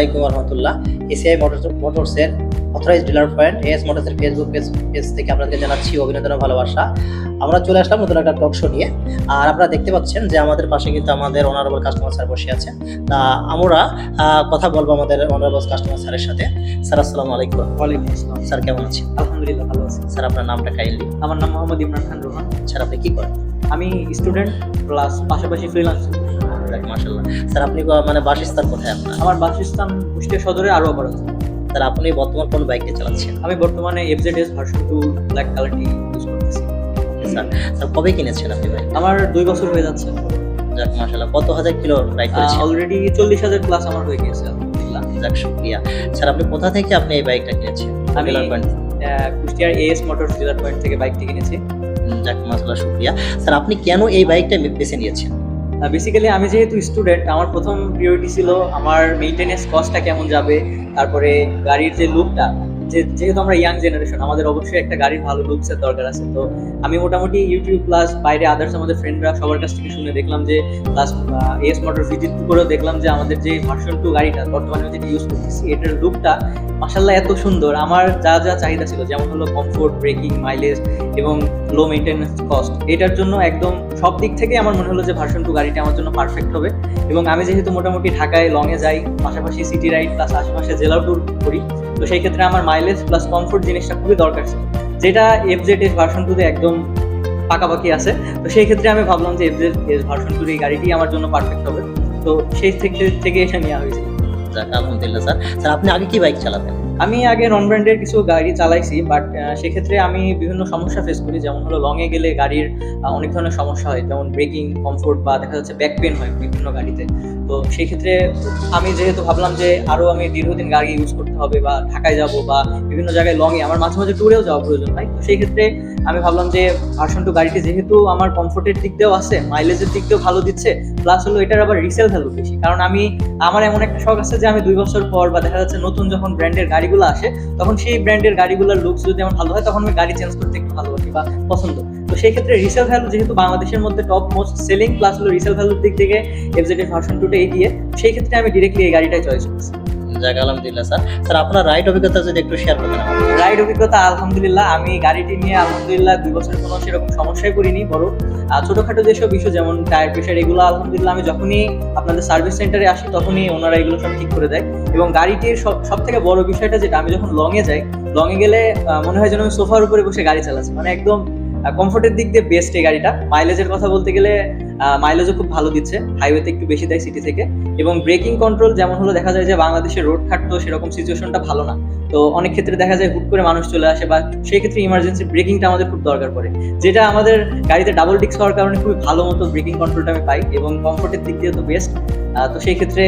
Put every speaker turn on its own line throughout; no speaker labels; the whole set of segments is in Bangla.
আলাইকুম রহমতুল্লাহ। এসিআই মোটরসের অথরাইজ ডিলার পয়েন্ট এস মোটরসের ফেসবুক পেজ থেকে আপনাদেরকে জানাচ্ছি অভিনন্দন ও ভালোবাসা। আমরা চলে আসলাম নতুন একটা টক শো নিয়ে। আর আপনারা দেখতে পাচ্ছেন যে আমাদের পাশে কিন্তু আমাদের অনারেবল কাস্টমার স্যার বসে আছেন। তা আমরা কথা বলবো আমাদের অনারেবল কাস্টমার স্যারের সাথে। স্যার আসসালামু আলাইকুম।
ওয়ালাইকুম আসসালাম।
স্যার কেমন আছেন?
আলহামদুলিল্লাহ ভালো আছি।
স্যার আপনার নামটা কাইন্ডলি।
আমার নাম মোহাম্মদ ইমরান খান রোহান।
স্যার আপনি কি করেন?
আমি স্টুডেন্ট প্লাস পাশাপাশি ফ্রিল্যান্স।
মাশাআল্লাহ। স্যার আপনি মানে বাসস্থান কোথায় আপনার?
আমার বাসস্থান কুষ্টিয়া সদরে আরো আবার আছে।
স্যার আপনি বর্তমান কোন বাইকটি চালাচ্ছেন?
আমি বর্তমানে FZS ভার্সন 2 ব্ল্যাক কালারটি ইউজ করতেছি।
স্যার স্যার কবে কিনেছেন আপনি বাইক?
আমার 2 বছর হয়ে যাচ্ছে।
যাক মাশাআল্লাহ। কত হাজার কিলো রাইড করেছেন?
অলরেডি 40,000 প্লাস আমার হয়ে গিয়েছে আলহামদুলিল্লাহ।
যাক শুকরিয়া। স্যার আপনি কোথা থেকে আপনি এই বাইকটা কিনেছেন?
আমি কুষ্টিয়ার AS মোটরস ডিলার পয়েন্ট থেকে বাইকটি কিনেছি।
যাক মাশাআল্লাহ শুকরিয়া। স্যার আপনি কেন এই বাইকটা বেছে নিয়েছেন?
বেসিক্যালি আমি যেহেতু স্টুডেন্ট, আমার প্রথম প্রিয়োরিটি ছিল আমার মেইনটেনেন্স কস্টটা কেমন যাবে, তারপরে গাড়ির যে লুকটা, যেহেতু আমরা ইয়াং জেনারেশন, আমাদের অবশ্যই একটা গাড়ির ভালো লুকসের দরকার আছে। তো আমি মোটামুটি ইউটিউব প্লাস বাইরে আদার্স আমাদের ফ্রেন্ডরা সবার কাছ থেকে শুনে দেখলাম যে, প্লাস এস মোটর ভিজিট করেও দেখলাম যে আমাদের যে ভার্সন 2 গাড়িটা বর্তমানে যেটা ইউজ করতেছি এটার লুকটা মাশাআল্লাহ এত সুন্দর। আমার যা যা চাহিদা ছিল, যেমন হলো কমফোর্ট, ব্রেকিং, মাইলেজ এবং লো মেইনটেনেন্স কস্ট, এটার জন্য একদম সব দিক থেকে আমার মনে হলো যে ভার্সন 2 গাড়িটা আমার জন্য পারফেক্ট হবে। এবং আমি যেহেতু মোটামুটি ঢাকায় লংয়ে যাই, পাশাপাশি সিটি রাইড প্লাস আশেপাশে জেলা ট্যুর করি, তো সেই ক্ষেত্রে আমার মাইলেজ প্লাস কমফোর্ট জিনিসটা খুবই দরকার ছিল, যেটা FZS ভার্সন 2 তে একদম পাকাপাকি আছে। তো সেই ক্ষেত্রে আমি ভাবলাম যে FZS ভার্সন 2 এই গাড়িটি আমার জন্য পারফেক্ট হবে। তো সেই থেকে এটা নেওয়া হয়েছিল।
যাক আলহামদুলিল্লাহ। স্যার স্যার আপনি আগে কি বাইক চালাতেন?
আমি আগে নন ব্র্যান্ডের কিছু গাড়ি চালাইছি, বাট সেক্ষেত্রে আমি বিভিন্ন সমস্যা ফেস করি। যেমন হলো লংয়ে গেলে গাড়ির অনেক ধরনের সমস্যা হয়, যেমন ব্রেকিং, কমফোর্ট বা দেখা যাচ্ছে ব্যাক পেন হয় বিভিন্ন গাড়িতে। তো সেই ক্ষেত্রে আমি যেহেতু ভাবলাম যে আরও আমি দীর্ঘদিন গাড়ি ইউজ করতে হবে বা ঢাকায় যাব বা বিভিন্ন জায়গায় লংয়ে আমার মাঝে মাঝে ট্যুরেও যাওয়া প্রয়োজন হয়, তো সেই ক্ষেত্রে আমি ভাবলাম যে ভার্সন 2 গাড়িটি যেহেতু আমার কমফোর্টের দিক দিয়েও আছে, মাইলেজের দিক দিয়েও ভালো দিচ্ছে, প্লাস হলো এটার আবার রিসেল ভ্যালু বেশি। কারণ আমার এমন একটা শখ আছে যে আমি 2 বছর পর বা দেখা যাচ্ছে নতুন যখন ব্র্যান্ডের গাড়িগুলো আসে, তখন সেই ব্র্যান্ডের গাড়িগুলোর লুকস যদি আমার ভালো হয়, তখন আমি গাড়ি চেঞ্জ করতে একটু ভালোবাসি বা পছন্দ। তো সেই ক্ষেত্রে রিসেল ভ্যালু যেহেতু বাংলাদেশের মধ্যে টপ মোস্ট সেলিং, প্লাস হলো রিসেল ভ্যালুর দিক থেকে FZS ভার্সন 2 এগিয়ে, সেই ক্ষেত্রে আমি ডিরেক্টলি এই গাড়িটাই চয়েস করছি।
যাক আলহামদুলিল্লাহ। স্যার স্যার আপনার রাইড অভিজ্ঞতা যদি একটু শেয়ার করতেন আমাদের।
রাইড অভিজ্ঞতা আলহামদুলিল্লাহ, আমি গাড়িটি নিয়ে আলহামদুলিল্লাহ 2 বছর কোনো সেরকম সমস্যায় পড়িনি। বড় ছোটখাটো যেসব ইস্যু যেমন টায়ার প্রেশার, এগুলো আলহামদুলিল্লাহ আমি যখনই আপনাদের সার্ভিস সেন্টারে আসি তখনই ওনারা এগুলো সব ঠিক করে দেয়। এবং গাড়িটির সব থেকে বড় বিষয়টা যেটা, আমি যখন লংয়ে যাই, লংয়ে গেলে মনে হয় যেন আমি সোফার উপরে বসে গাড়ি চালাচ্ছি, মানে একদম কমফোর্টের দিক দিয়ে বেস্ট এই গাড়িটা। মাইলেজের কথা বলতে গেলে মাইলেজও খুব ভালো দিচ্ছে, হাইওয়েতে একটু বেশি দেয় সিটি থেকে। এবং ব্রেকিং কন্ট্রোল, যেমন হলো দেখা যায় যে বাংলাদেশের রোড ঘাট তো সেরকম সিচুয়েশনটা ভালো না, তো অনেক ক্ষেত্রে দেখা যায় হুট করে মানুষ চলে আসে, বা সেই ক্ষেত্রে ইমার্জেন্সি ব্রেকিংটা আমাদের খুব দরকার পড়ে, যেটা আমাদের গাড়িতে ডাবল ডিস্ক হওয়ার কারণে খুবই ভালো মতো ব্রেকিং কন্ট্রোলটা আমি পাই, এবং কমফোর্টের দিক দিয়ে তো বেস্ট। তো সেই ক্ষেত্রে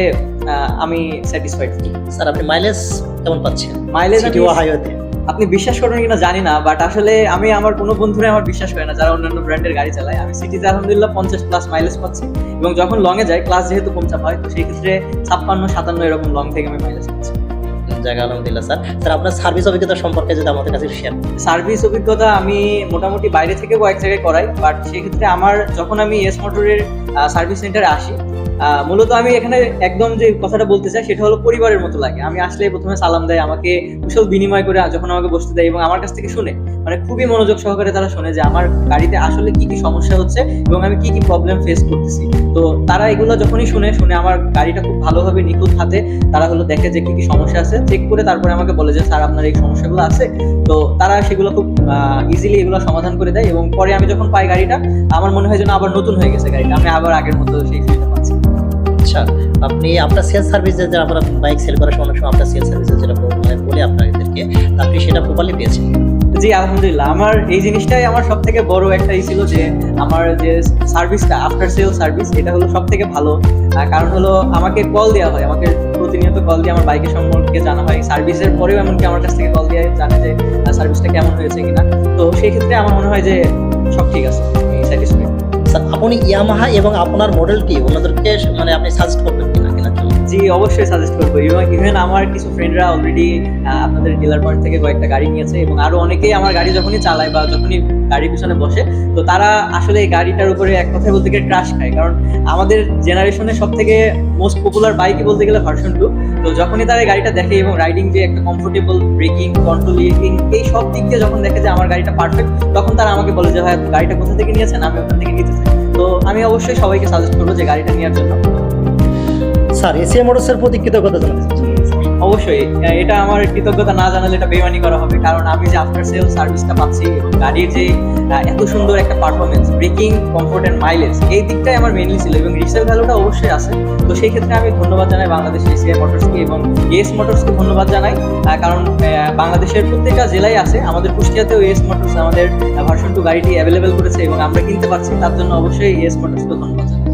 আমি স্যাটিসফাইড।
স্যার আপনি মাইলেজ কেমন পাচ্ছেন?
মাইলেজ
সিটি ও হাইওয়েতে?
আপনি বিশ্বাস করবেন কিনা জানি না, বাট আসলে আমার কোনো বন্ধুরা আমার বিশ্বাস করে না যারা অন্যান্য ব্র্যান্ডের গাড়ি চালায়। আমি সিটিতে আলহামদুলিল্লাহ 50 প্লাস মাইলেজ পাচ্ছি, এবং যখন লংয়ে যাই, ক্লাস যেহেতু কম চাপ হয়, তো সেই ক্ষেত্রে 56-57 এরকম লং থেকে আমি মাইলেজ পাচ্ছি।
যাক আলহামদুলিল্লাহ। স্যার স্যার আপনার সার্ভিস অভিজ্ঞতা সম্পর্কে যদি আমাদের কাছে শেয়ার করতেন।
সার্ভিস অভিজ্ঞতা আমি মোটামুটি বাইরে থেকে কয়েক জায়গায় করাই, বাট সেক্ষেত্রে যখন আমি এস মোটরের সার্ভিস সেন্টারে আসি, মূলত আমি এখানে একদম যে কথাটা বলতে চাই সেটা হলো পরিবারের মতো লাগে। আমি আসলে প্রথমে সালাম দেয়, আমাকে কুশল বিনিময় করে যখন আমাকে বসতে দেয়, এবং আমার কাছ থেকে শুনে, মানে খুবই মনোযোগ সহকারে তারা শুনে যে আমার গাড়িতে আসলে কি কি সমস্যা হচ্ছে এবং আমি কি কি প্রবলেম ফেস করতেছি। তো তারা এগুলো যখনই শুনে আমার গাড়িটা খুব ভালোভাবে নিখুঁত হাতে তারা দেখে যে কি কি সমস্যা আছে, চেক করে তারপরে আমাকে বলে যে স্যার আপনার এই সমস্যাগুলো আছে। তো তারা সেগুলো খুব ইজিলি এগুলো সমাধান করে দেয়, এবং পরে আমি যখন পাই গাড়িটা, আমার মনে হয় যেন আবার নতুন হয়ে গেছে গাড়িটা, আমি আবার আগের মতো সেই ফিলটা পাচ্ছি।
আচ্ছা, আপনি আপনার সেলস সার্ভিসে যারা আপনারা বাইক সেল করার সময় আপনার সেলস সার্ভিসে যেটা বলে আপনাদেরকে, আপনি সেটা প্রপারলি পেয়েছেন?
জি আলহামদুলিল্লাহ, আমার এই জিনিসটাই আমার সব থেকে বড় একটা ছিল যে আমার যে সার্ভিসটা, আফটার সেল সার্ভিস, এটা হলো সব থেকে ভালো। কারণ হলো আমাকে কল দেওয়া হয়, আমাকে প্রতিনিয়ত কল দিয়ে আমার বাইকের সম্পর্কে জানা হয়, সার্ভিসের পরেও এমনকি আমার কাছ থেকে কল দিয়ে জানে যে সার্ভিসটা কেমন হয়েছে কিনা। তো সেই ক্ষেত্রে আমার মনে হয় যে সব ঠিক আছে, আমি স্যাটিসফাইড।
স্যার আপনি ইয়ামাহা এবং আপনার মডেলটি ওনাদেরকে মানে আপনি সাজেস্ট করবেন কিনা?
আপনার জন্য?
জি, অবশ্যই সাজেস্ট করবো। ইভেন আমার কিছু ফ্রেন্ডরা অলরেডি আপনাদের ডিলার পয়েন্ট থেকে কয়েকটা গাড়ি নিয়েছে, এবং আরো অনেকেই আমার গাড়ি যখনই চালায় বা যখনই গাড়ির পিছনে বসে, তো তারা আসলে এই গাড়িটার উপরে এক কথায় বলতে গেলে ক্রাশ খায়। কারণ আমাদের জেনারেশনের সব থেকে মোস্ট পপুলার বাইকই বলতে গেলে ভার্সন 2। তো যখনই তারা এই গাড়িটা দেখে এবং রাইডিং যে একটা কমফোর্টেবল, ব্রেকিং, কন্ট্রোলিং, এই সব দিক দিয়ে যখন দেখে যে আমার গাড়িটা পারফেক্ট, তখন তারা আমাকে বলে যে ভাই গাড়িটা কোথা থেকে নিয়েছেন, আমি ওখান থেকে নিতে চাই। তো আমি অবশ্যই সবাইকে সাজেস্ট করবো যে গাড়িটা নেওয়ার জন্য।
স্যার, এসিআই মোটরসের প্রতি কৃতজ্ঞতা জানাতে চাচ্ছি।
অবশ্যই এটা আমার কৃতজ্ঞতা না জানালে এটা বেমানি করা হবে, কারণ আমি যে আফটার সেল সার্ভিসটা পাচ্ছি এবং গাড়ির যে এত সুন্দর একটা performance, braking, comfort and mileage, এই দিকটাই আমার মেইনলি ছিল, এবং রিসেল ভ্যালুটা অবশ্যই আছে। তো সেই ক্ষেত্রে আমি ধন্যবাদ জানাই বাংলাদেশ এসিআই মোটরসকে এবং এস মোটরসকে ধন্যবাদ জানাই, কারণ বাংলাদেশের প্রত্যেকটা জেলায় আছে, আমাদের কুষ্টিয়াতেও এস মোটরস আমাদের ভার্সন 2 গাড়িটি অ্যাভেলেবেল করেছে এবং আমরা কিনতে পারছি, তার জন্য অবশ্যই এস মোটরসকে ধন্যবাদ জানাই।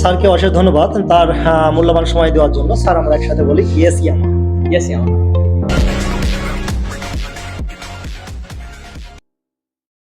স্যারকে অশেষ ধন্যবাদ তার মূল্যবান সময় দেওয়ার জন্য। স্যার, আমরা একসাথে বলি ইয়েস ইয়ামা।
ইয়েস,